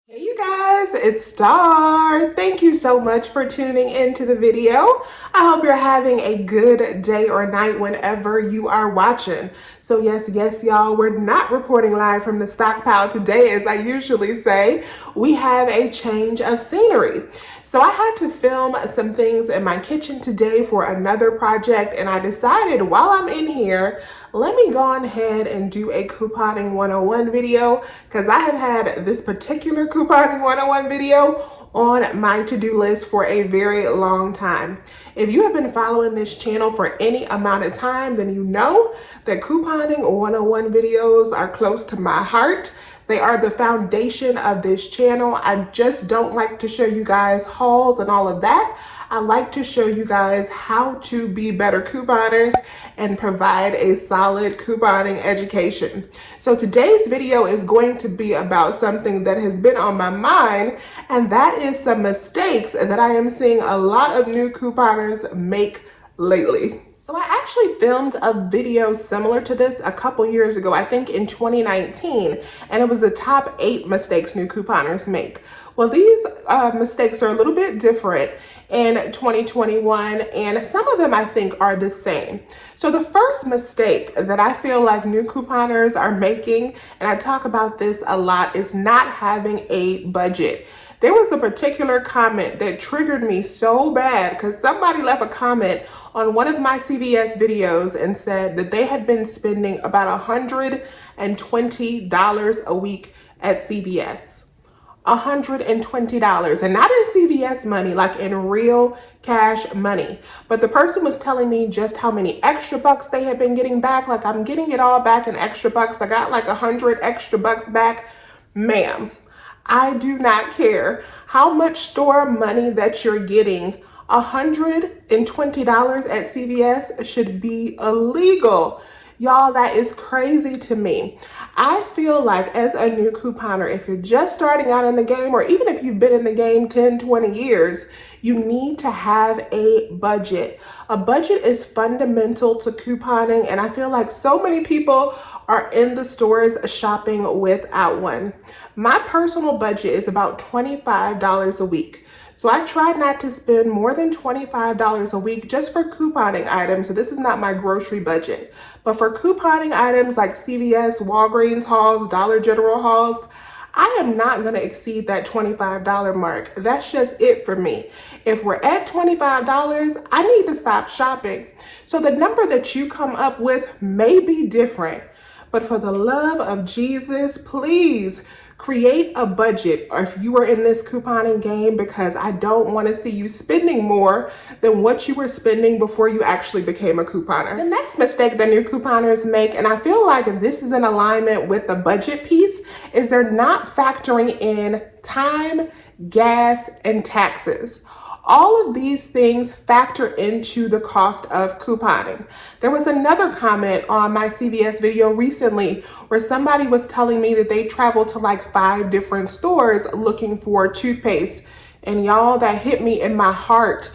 Hey you guys, it's Star. Thank you so much for tuning into the video. I hope you're having a good day or night whenever you are watching. So yes, y'all, we're not reporting live from the stockpile today, as I usually say. We have a change of scenery. So I had to film some things in my kitchen today for another project, and I decided while I'm in here, let me go ahead and do a couponing 101 video, because I have had this particular couponing 101 video on my to-do list for a very long time. If you have been following this channel for any amount of time, then you know that couponing 101 videos are close to my heart. They are the foundation of this channel. I just don't like to show you guys hauls and all of that. I like to show you guys how to be better couponers and provide a solid couponing education. So today's video is going to be about something that has been on my mind, and that is some mistakes that I am seeing a lot of new couponers make lately. So I actually filmed a video similar to this a couple years ago, I think in 2019, and it was the top 8 mistakes new couponers make. Well, these mistakes are a little bit different in 2021, and some of them I think are the same. So the first mistake that I feel like new couponers are making, and I talk about this a lot, is not having a budget. There was a particular comment that triggered me so bad because somebody left a comment on one of my CVS videos and said that they had been spending about $120 a week at CVS. $120, and not in CVS money, like in real cash money. But the person was telling me just how many extra bucks they had been getting back. Like, I'm getting it all back in extra bucks. I got like 100 extra bucks back. Ma'am, I do not care how much store money that you're getting. $120 at CVS should be illegal. Y'all, that is crazy to me. I feel like as a new couponer, if you're just starting out in the game, or even if you've been in the game 10, 20 years, you need to have a budget. A budget is fundamental to couponing, and I feel like so many people are in the stores shopping without one. My personal budget is about $25 a week. So I try not to spend more than $25 a week just for couponing items. So this is not my grocery budget. But for couponing items like CVS, Walgreens hauls, Dollar General hauls, I am not going to exceed that $25 mark. That's just it for me. If we're at $25, I need to stop shopping. So the number that you come up with may be different, but for the love of Jesus, please create a budget if you are in this couponing game, because I don't want to see you spending more than what you were spending before you actually became a couponer. The next mistake that new couponers make, and I feel like this is in alignment with the budget piece, is they're not factoring in time, gas, and taxes. All of these things factor into the cost of couponing. There was another comment on my CVS video recently where somebody was telling me that they traveled to like 5 different stores looking for toothpaste. And y'all, that hit me in my heart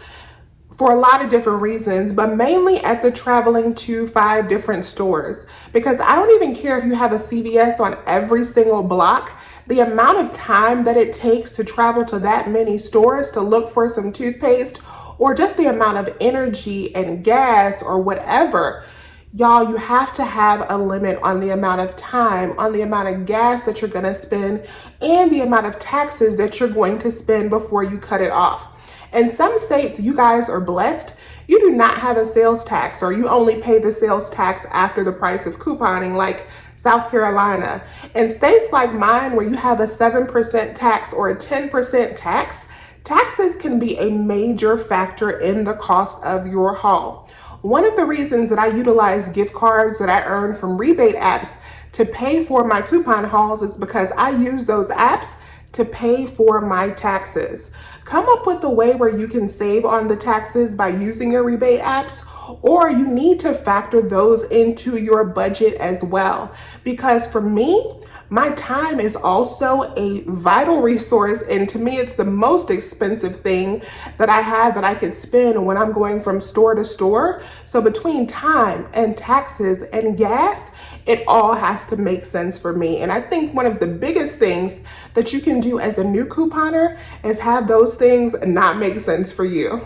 for a lot of different reasons, but mainly at the traveling to 5 different stores. Because I don't even care if you have a CVS on every single block. The amount of time that it takes to travel to that many stores to look for some toothpaste, or just the amount of energy and gas or whatever, y'all, you have to have a limit on the amount of time, on the amount of gas that you're gonna spend, and the amount of taxes that you're going to spend before you cut it off. In some states, you guys are blessed. You do not have a sales tax, or you only pay the sales tax after the price of couponing, like South Carolina. In states like mine, where you have a 7% tax or a 10% tax, taxes can be a major factor in the cost of your haul. One of the reasons that I utilize gift cards that I earn from rebate apps to pay for my coupon hauls is because I use those apps to pay for my taxes. Come up with a way where you can save on the taxes by using your rebate apps, or you need to factor those into your budget as well. Because for me, My time is also a vital resource, and to me, it's the most expensive thing that I have that I could spend when I'm going from store to store. So between time and taxes and gas, it all has to make sense for me. And I think one of the biggest things that you can do as a new couponer is have those things not make sense for you.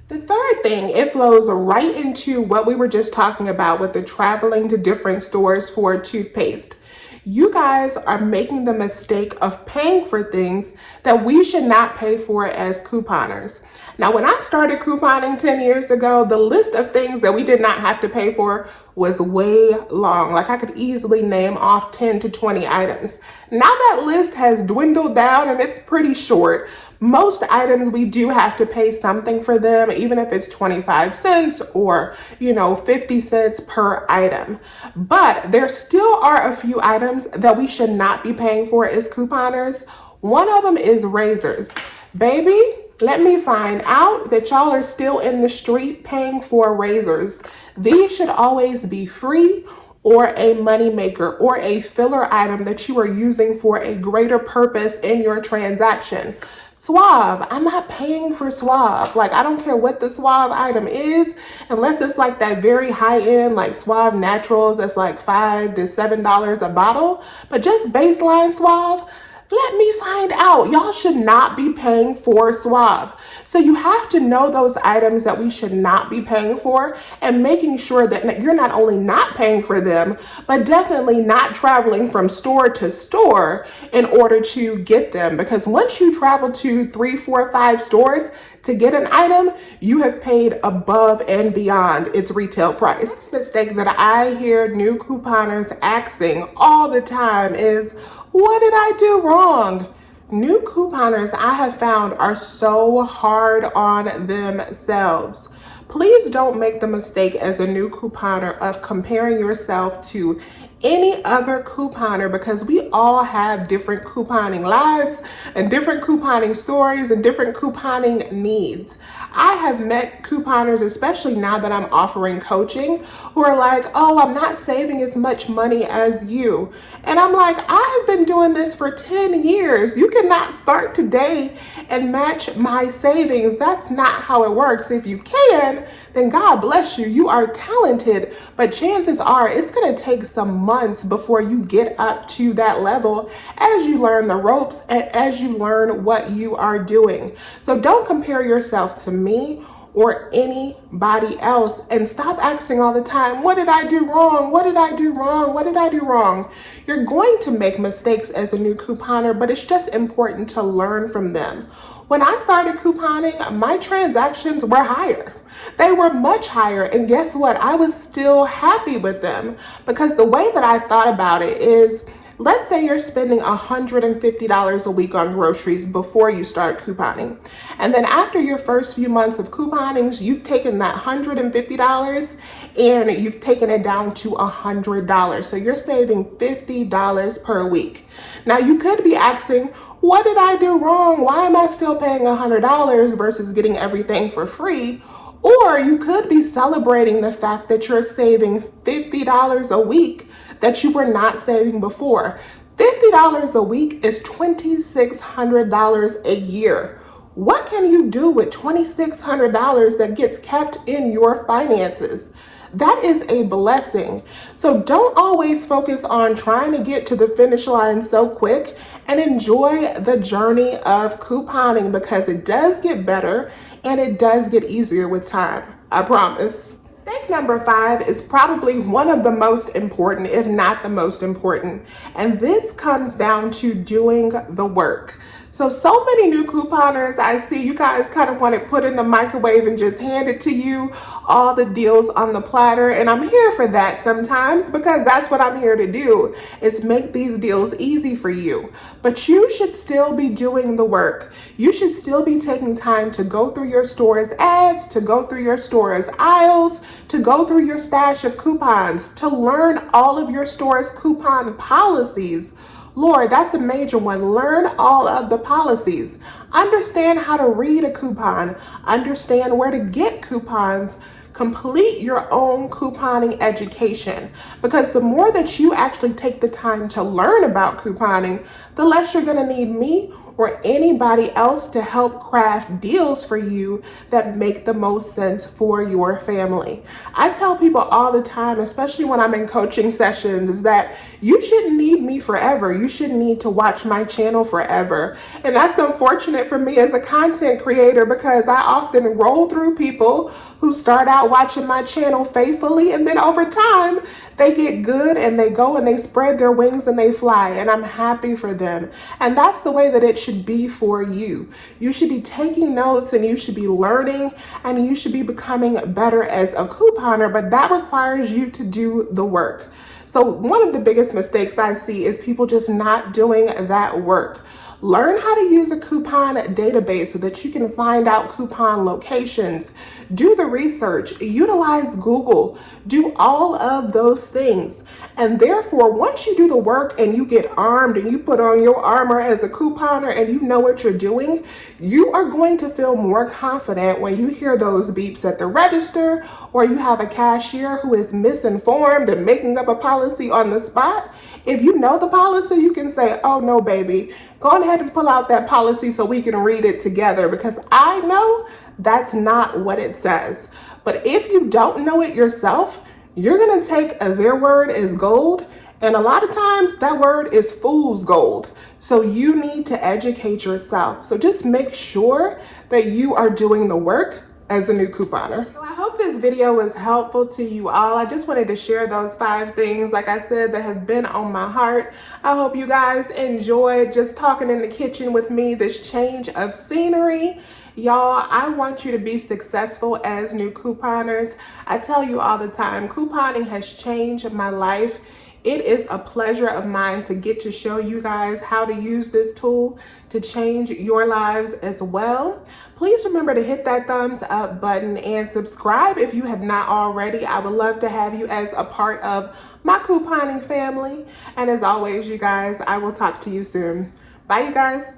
The third thing, it flows right into what we were just talking about with the traveling to different stores for toothpaste. You guys are making the mistake of paying for things that we should not pay for as couponers. Now, when I started couponing 10 years ago, the list of things that we did not have to pay for was way long. Like I could easily name off 10 to 20 items. Now that list has dwindled down and it's pretty short. Most items we do have to pay something for them, even if it's 25 cents or, 50 cents per item. But there still are a few items that we should not be paying for as couponers. One of them is razors. Baby, let me find out that y'all are still in the street paying for razors. These should always be free or a moneymaker or a filler item that you are using for a greater purpose in your transaction. Suave, I'm not paying for Suave. Like, I don't care what the Suave item is, unless it's like that very high end, like Suave Naturals, that's like $5 to $7 a bottle. But just baseline Suave, let me find out. Y'all should not be paying for Suave. So you have to know those items that we should not be paying for and making sure that you're not only not paying for them, but definitely not traveling from store to store in order to get them. Because once you travel to 3, 4, 5 stores to get an item, you have paid above and beyond its retail price. The mistake that I hear new couponers asking all the time is, what did I do wrong? New couponers, I have found, are so hard on themselves. Please don't make the mistake as a new couponer of comparing yourself to any other couponer, because we all have different couponing lives and different couponing stories and different couponing needs. I have met couponers, especially now that I'm offering coaching, who are like, oh, I'm not saving as much money as you. And I'm like, I have been doing this for 10 years. You cannot start today and match my savings. That's not how it works. If you can, then God bless you. You are talented, but chances are it's going to take some months before you get up to that level as you learn the ropes and as you learn what you are doing. So don't compare yourself to me or anybody else, and stop asking all the time, what did I do wrong? What did I do wrong? What did I do wrong? You're going to make mistakes as a new couponer, but it's just important to learn from them. When I started couponing, my transactions were higher. They were much higher, and guess what? I was still happy with them, because the way that I thought about it is, let's say you're spending $150 a week on groceries before you start couponing. And then after your first few months of couponing, you've taken that $150 and you've taken it down to $100. So you're saving $50 per week. Now you could be asking, what did I do wrong? Why am I still paying $100 versus getting everything for free? Or you could be celebrating the fact that you're saving $50 a week that you were not saving before. $50 a week is $2,600 a year. What can you do with $2,600 that gets kept in your finances? That is a blessing. So don't always focus on trying to get to the finish line so quick, and enjoy the journey of couponing, because it does get better and it does get easier with time. I promise. Mistake number 5 is probably one of the most important, if not the most important. And this comes down to doing the work. So many new couponers I see, you guys kind of want it put in the microwave and just hand it to you, all the deals on the platter. And I'm here for that sometimes, because that's what I'm here to do, is make these deals easy for you. But you should still be doing the work. You should still be taking time to go through your store's ads, to go through your store's aisles, to go through your stash of coupons, to learn all of your store's coupon policies. Lord, that's a major one. Learn all of the policies. Understand how to read a coupon. Understand where to get coupons. complete your own couponing education, because the more that you actually take the time to learn about couponing, the less you're going to need me or anybody else to help craft deals for you that make the most sense for your family. I tell people all the time, especially when I'm in coaching sessions, is that you shouldn't need me forever. You shouldn't need to watch my channel forever. And that's unfortunate for me as a content creator, because I often roll through people who start out watching my channel faithfully, and then over time they get good and they go and they spread their wings and they fly, and I'm happy for them. And that's the way that it should be for you. You should be taking notes and you should be learning and you should be becoming better as a couponer, but that requires you to do the work. So one of the biggest mistakes I see is people just not doing that work. Learn how to use a coupon database so that you can find out coupon locations. Do the research, utilize Google, do all of those things. And therefore, once you do the work and you get armed and you put on your armor as a couponer and you know what you're doing, you are going to feel more confident when you hear those beeps at the register, or you have a cashier who is misinformed and making up a policy on the spot. If you know the policy, you can say, oh no, baby, go ahead and pull out that policy so we can read it together, because I know that's not what it says. But if you don't know it yourself, you're going to take their word as gold. And a lot of times that word is fool's gold. So you need to educate yourself. So just make sure that you are doing the work as a new couponer. So I hope this video was helpful to you all. I just wanted to share those 5 things, like I said, that have been on my heart. I hope you guys enjoyed just talking in the kitchen with me, this change of scenery. Y'all, I want you to be successful as new couponers. I tell you all the time, couponing has changed my life. It is a pleasure of mine to get to show you guys how to use this tool to change your lives as well. Please remember to hit that thumbs up button and subscribe if you have not already. I would love to have you as a part of my couponing family. And as always, you guys, I will talk to you soon. Bye, you guys.